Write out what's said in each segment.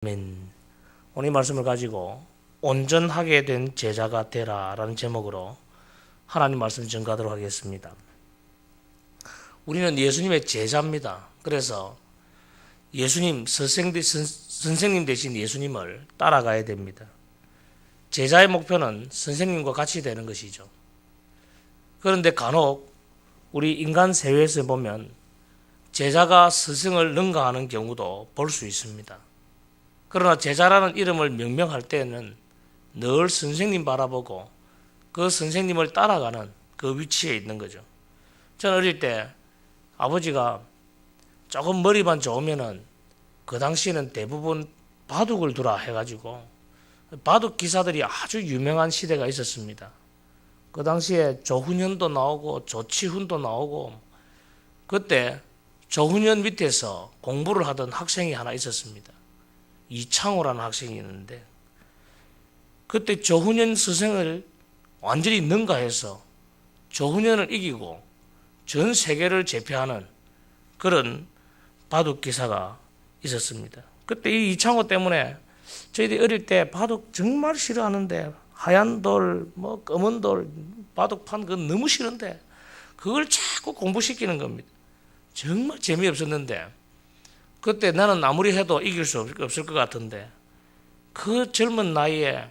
아멘. 오늘 이 말씀을 가지고 온전하게 된 제자가 되라 라는 제목으로 하나님 말씀 전가하도록 하겠습니다. 우리는 예수님의 제자입니다. 그래서 예수님 선생님 대신 예수님을 따라가야 됩니다. 제자의 목표는 선생님과 같이 되는 것이죠. 그런데 간혹 우리 인간 세계에서 보면 제자가 스승을 능가하는 경우도 볼 수 있습니다. 그러나 제자라는 이름을 명명할 때는 늘 선생님 바라보고 그 선생님을 따라가는 그 위치에 있는 거죠. 저는 어릴 때 아버지가 조금 머리만 좋으면은 그 당시에는 대부분 바둑을 두라 해가지고 바둑 기사들이 아주 유명한 시대가 있었습니다. 그 당시에 조훈현도 나오고 조치훈도 나오고, 그때 조훈현 밑에서 공부를 하던 학생이 하나 있었습니다. 이창호라는 학생이 있는데, 그때 조훈현 스승을 완전히 능가해서 조훈현을 이기고 전 세계를 제패하는 그런 바둑 기사가 있었습니다. 그때 이 이창호 때문에 저희들이 어릴 때 바둑 정말 싫어하는데, 하얀 돌, 검은 돌, 바둑판 그건 너무 싫은데 그걸 자꾸 공부시키는 겁니다. 정말 재미없었는데, 그때 나는 아무리 해도 이길 수 없을 것 같은데, 그 젊은 나이에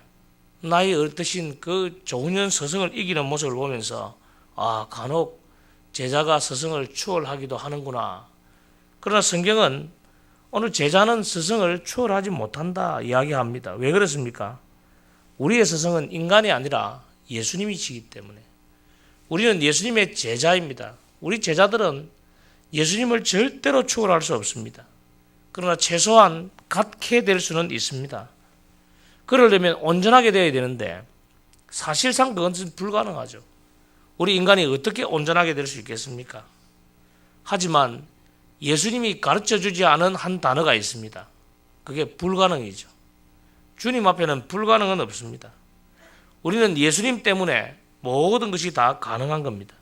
나이 어르신 그 조훈현 스승을 이기는 모습을 보면서 간혹 제자가 스승을 추월하기도 하는구나. 그러나 성경은 오늘 제자는 스승을 추월하지 못한다 이야기합니다. 왜 그렇습니까? 우리의 스승은 인간이 아니라 예수님이시기 때문에. 우리는 예수님의 제자입니다. 우리 제자들은 예수님을 절대로 추월할 수 없습니다. 그러나 최소한 같게 될 수는 있습니다. 그러려면 온전하게 되어야 되는데 사실상 그것은 불가능하죠. 우리 인간이 어떻게 온전하게 될 수 있겠습니까? 하지만 예수님이 가르쳐주지 않은 한 단어가 있습니다. 그게 불가능이죠. 주님 앞에는 불가능은 없습니다. 우리는 예수님 때문에 모든 것이 다 가능한 겁니다.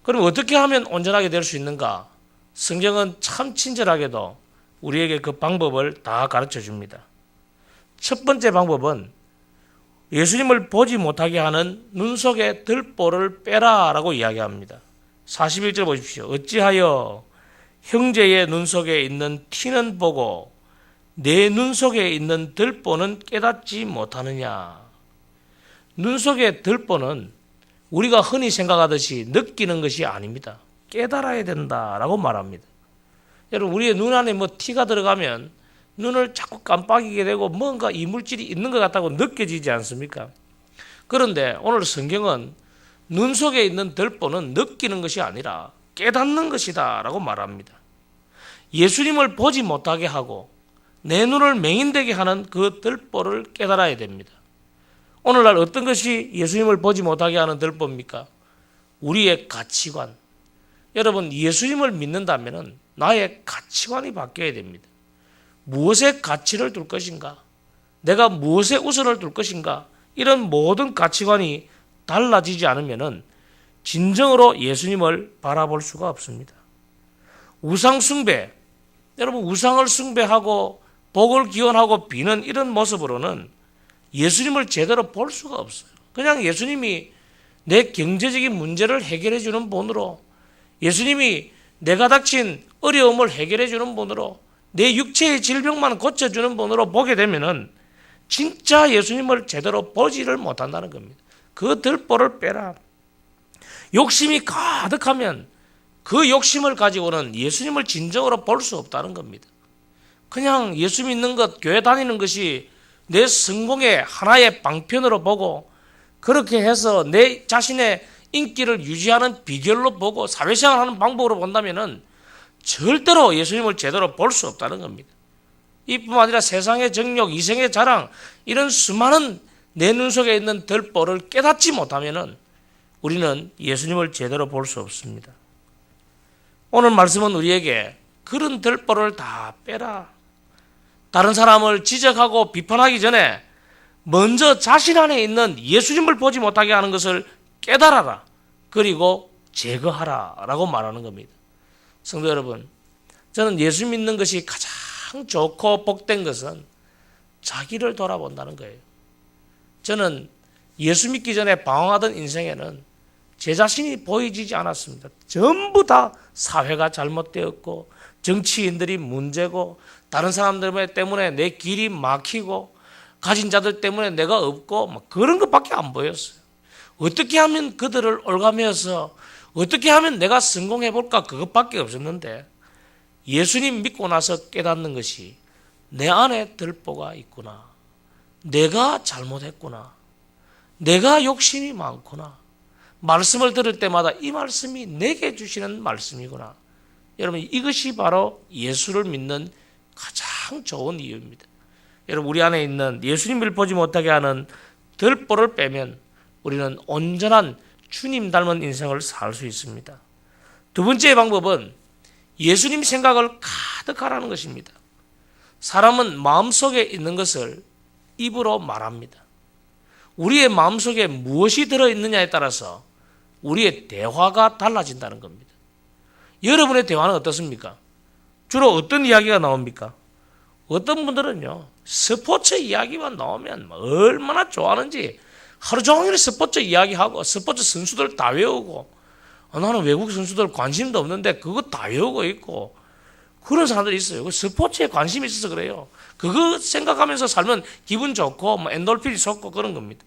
그럼 어떻게 하면 온전하게 될 수 있는가? 성경은 참 친절하게도 우리에게 그 방법을 다 가르쳐 줍니다. 첫 번째 방법은 예수님을 보지 못하게 하는 눈 속의 들보를 빼라 라고 이야기합니다. 41절 보십시오. 어찌하여 형제의 눈 속에 있는 티는 보고 내 눈 속에 있는 들보는 깨닫지 못하느냐. 눈 속의 들보는 우리가 흔히 생각하듯이 느끼는 것이 아닙니다. 깨달아야 된다라고 말합니다. 여러분, 우리의 눈 안에 티가 들어가면 눈을 자꾸 깜빡이게 되고 뭔가 이물질이 있는 것 같다고 느껴지지 않습니까? 그런데 오늘 성경은 눈 속에 있는 들보는 느끼는 것이 아니라 깨닫는 것이다 라고 말합니다. 예수님을 보지 못하게 하고 내 눈을 맹인되게 하는 그 들보를 깨달아야 됩니다. 오늘날 어떤 것이 예수님을 보지 못하게 하는 들보입니까? 우리의 가치관. 여러분, 예수님을 믿는다면 나의 가치관이 바뀌어야 됩니다. 무엇에 가치를 둘 것인가? 내가 무엇에 우선을 둘 것인가? 이런 모든 가치관이 달라지지 않으면 진정으로 예수님을 바라볼 수가 없습니다. 우상 숭배. 여러분, 우상을 숭배하고 복을 기원하고 비는 이런 모습으로는 예수님을 제대로 볼 수가 없어요. 그냥 예수님이 내 경제적인 문제를 해결해 주는 분으로, 예수님이 내가 닥친 어려움을 해결해 주는 분으로, 내 육체의 질병만 고쳐주는 분으로 보게 되면은 진짜 예수님을 제대로 보지를 못한다는 겁니다. 그 들보를 빼라. 욕심이 가득하면 그 욕심을 가지고는 예수님을 진정으로 볼 수 없다는 겁니다. 그냥 예수 믿는 것, 교회 다니는 것이 내 성공의 하나의 방편으로 보고, 그렇게 해서 내 자신의 인기를 유지하는 비결로 보고 사회생활하는 방법으로 본다면은 절대로 예수님을 제대로 볼 수 없다는 겁니다. 이뿐만 아니라 세상의 정욕, 이생의 자랑, 이런 수많은 내 눈 속에 있는 들보를 깨닫지 못하면은 우리는 예수님을 제대로 볼 수 없습니다. 오늘 말씀은 우리에게 그런 들보를 다 빼라. 다른 사람을 지적하고 비판하기 전에 먼저 자신 안에 있는 예수님을 보지 못하게 하는 것을 깨달아라. 그리고 제거하라 라고 말하는 겁니다. 성도 여러분, 저는 예수 믿는 것이 가장 가장 좋고 복된 것은 자기를 돌아본다는 거예요. 저는 예수 믿기 전에 방황하던 인생에는 제 자신이 보이지 않았습니다. 전부 다 사회가 잘못되었고 정치인들이 문제고 다른 사람들 때문에 내 길이 막히고 가진 자들 때문에 내가 없고 그런 것밖에 안 보였어요. 어떻게 하면 그들을 올가매어서 어떻게 하면 내가 성공해 볼까 그것밖에 없었는데 예수님 믿고 나서 깨닫는 것이 내 안에 들보가 있구나. 내가 잘못했구나. 내가 욕심이 많구나. 말씀을 들을 때마다 이 말씀이 내게 주시는 말씀이구나. 여러분 이것이 바로 예수를 믿는 가장 좋은 이유입니다. 여러분 우리 안에 있는 예수님을 보지 못하게 하는 들보를 빼면 우리는 온전한 주님 닮은 인생을 살 수 있습니다. 두 번째 방법은 예수님 생각을 가득하라는 것입니다. 사람은 마음속에 있는 것을 입으로 말합니다. 우리의 마음속에 무엇이 들어있느냐에 따라서 우리의 대화가 달라진다는 겁니다. 여러분의 대화는 어떻습니까? 주로 어떤 이야기가 나옵니까? 어떤 분들은요, 스포츠 이야기만 나오면 얼마나 좋아하는지 하루 종일 스포츠 이야기하고 스포츠 선수들 다 외우고 나는 외국 선수들 관심도 없는데 그거 다 외우고 있고 그런 사람들이 있어요. 스포츠에 관심이 있어서 그래요. 그거 생각하면서 살면 기분 좋고 엔돌핀이 솟고 그런 겁니다.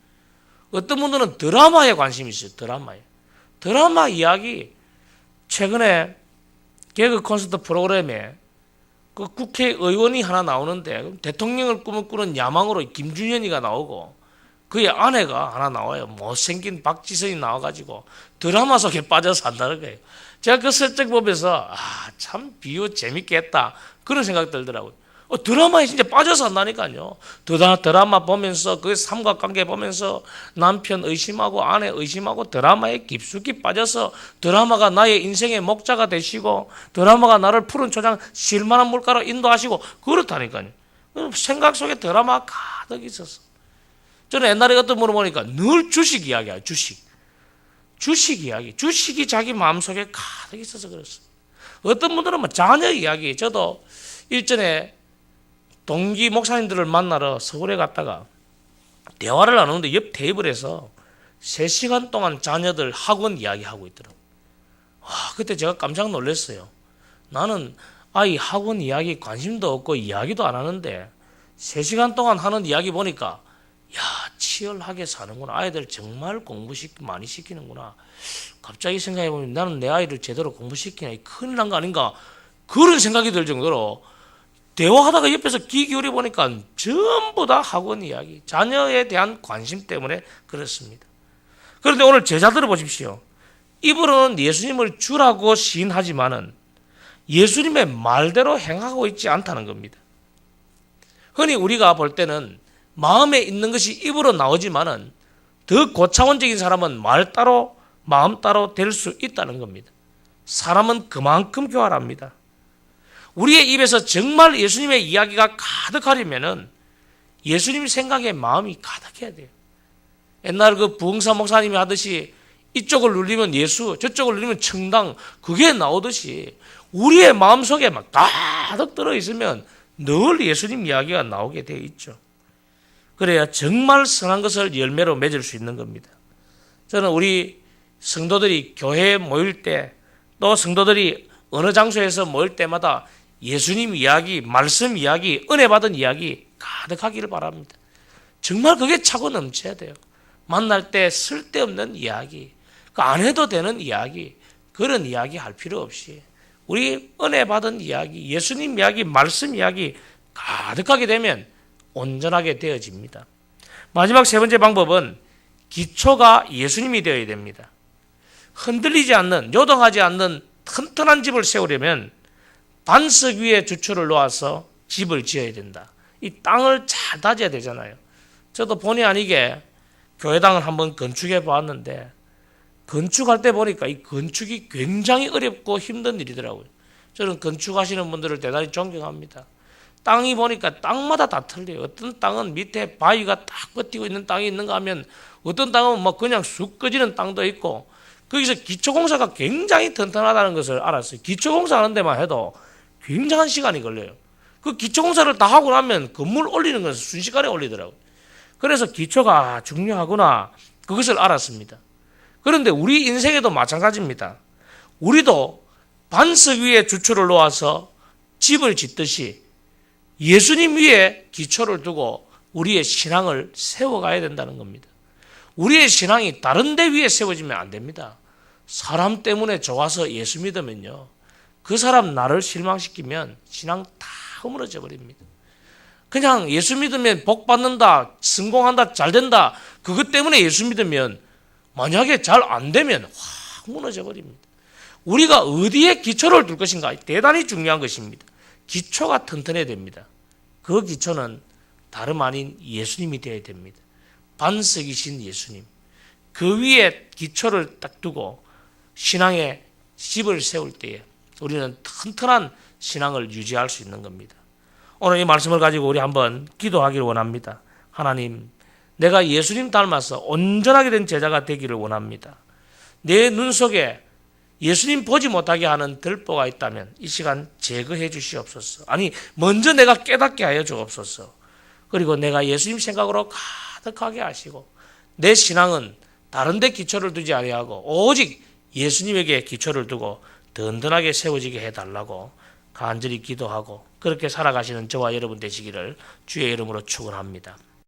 어떤 분들은 드라마에 관심이 있어요. 드라마 이야기. 최근에 개그 콘서트 프로그램에 그 국회의원이 하나 나오는데 대통령을 꿈꾸는 야망으로 김준현이가 나오고 그의 아내가 하나 나와요. 못생긴 박지선이 나와가지고 드라마 속에 빠져 산다는 거예요. 제가 그 설정 보면서 참 비유 재밌게 했다 그런 생각 들더라고요. 드라마에 진짜 빠져 산다니까요. 드라마 보면서 그 삼각관계 보면서 남편 의심하고 아내 의심하고 드라마에 깊숙이 빠져서 드라마가 나의 인생의 목자가 되시고 드라마가 나를 푸른 초장 실만한 물가로 인도하시고 그렇다니까요. 생각 속에 드라마가 가득 있었어. 저는 옛날에 어떤 분을 보니까 늘 주식 이야기야. 주식 이야기. 주식이 자기 마음속에 가득 있어서 그랬어요. 어떤 분들은 자녀 이야기. 저도 일전에 동기 목사님들을 만나러 서울에 갔다가 대화를 나누는데 옆 테이블에서 3시간 동안 자녀들 학원 이야기하고 있더라고요. 그때 제가 깜짝 놀랐어요. 나는 아이 학원 이야기 관심도 없고 이야기도 안 하는데 3시간 동안 하는 이야기 보니까 치열하게 사는구나. 아이들 정말 공부 많이 시키는구나. 갑자기 생각해보면 나는 내 아이를 제대로 공부시키냐 큰일 난 거 아닌가 그런 생각이 들 정도로 대화하다가 옆에서 귀 기울여 보니까 전부 다 학원 이야기, 자녀에 대한 관심 때문에 그렇습니다. 그런데 오늘 제자들을 보십시오. 이분은 예수님을 주라고 시인하지만은 예수님의 말대로 행하고 있지 않다는 겁니다. 흔히 우리가 볼 때는 마음에 있는 것이 입으로 나오지만은 더 고차원적인 사람은 말 따로 마음 따로 될 수 있다는 겁니다. 사람은 그만큼 교활합니다. 우리의 입에서 정말 예수님의 이야기가 가득하려면은 예수님 생각에 마음이 가득해야 돼요. 옛날 그 부흥사 목사님이 하듯이 이쪽을 눌리면 예수, 저쪽을 눌리면 청당 그게 나오듯이 우리의 마음속에 막 가득 들어있으면 늘 예수님 이야기가 나오게 되어 있죠. 그래야 정말 선한 것을 열매로 맺을 수 있는 겁니다. 저는 우리 성도들이 교회에 모일 때 또 성도들이 어느 장소에서 모일 때마다 예수님 이야기, 말씀 이야기, 은혜 받은 이야기 가득하기를 바랍니다. 정말 그게 차고 넘쳐야 돼요. 만날 때 쓸데없는 이야기, 안 해도 되는 이야기, 그런 이야기 할 필요 없이 우리 은혜 받은 이야기, 예수님 이야기, 말씀 이야기 가득하게 되면 온전하게 되어집니다. 마지막 세 번째 방법은 기초가 예수님이 되어야 됩니다. 흔들리지 않는, 요동하지 않는 튼튼한 집을 세우려면 반석 위에 주초를 놓아서 집을 지어야 된다. 이 땅을 잘 다져야 되잖아요. 저도 본의 아니게 교회당을 한번 건축해 보았는데 건축할 때 보니까 이 건축이 굉장히 어렵고 힘든 일이더라고요. 저는 건축하시는 분들을 대단히 존경합니다. 땅이 보니까 땅마다 다 틀려요. 어떤 땅은 밑에 바위가 딱 버티고 있는 땅이 있는가 하면 어떤 땅은 뭐 그냥 쑥 꺼지는 땅도 있고 거기서 기초공사가 굉장히 튼튼하다는 것을 알았어요. 기초공사 하는 데만 해도 굉장한 시간이 걸려요. 그 기초 공사를 다 하고 나면 건물 올리는 것은 순식간에 올리더라고요. 그래서 기초가 중요하구나, 그것을 알았습니다. 그런데 우리 인생에도 마찬가지입니다. 우리도 반석 위에 주초를 놓아서 집을 짓듯이 예수님 위에 기초를 두고 우리의 신앙을 세워가야 된다는 겁니다. 우리의 신앙이 다른 데 위에 세워지면 안 됩니다. 사람 때문에 좋아서 예수 믿으면요, 그 사람 나를 실망시키면 신앙 다 허물어져 버립니다. 그냥 예수 믿으면 복 받는다, 성공한다, 잘 된다, 그것 때문에 예수 믿으면 만약에 잘 안 되면 확 무너져 버립니다. 우리가 어디에 기초를 둘 것인가 대단히 중요한 것입니다. 기초가 튼튼해야 됩니다. 그 기초는 다름 아닌 예수님이 되어야 됩니다. 반석이신 예수님, 그 위에 기초를 딱 두고 신앙의 집을 세울 때에 우리는 튼튼한 신앙을 유지할 수 있는 겁니다. 오늘 이 말씀을 가지고 우리 한번 기도하기를 원합니다. 하나님, 내가 예수님 닮아서 온전하게 된 제자가 되기를 원합니다. 내 눈 속에 예수님 보지 못하게 하는 들보가 있다면 이 시간 제거해 주시옵소서. 아니, 먼저 내가 깨닫게 하여 주옵소서. 그리고 내가 예수님 생각으로 가득하게 하시고 내 신앙은 다른 데 기초를 두지 아니하고 오직 예수님에게 기초를 두고 든든하게 세워지게 해달라고 간절히 기도하고 그렇게 살아가시는 저와 여러분 되시기를 주의 이름으로 축원합니다.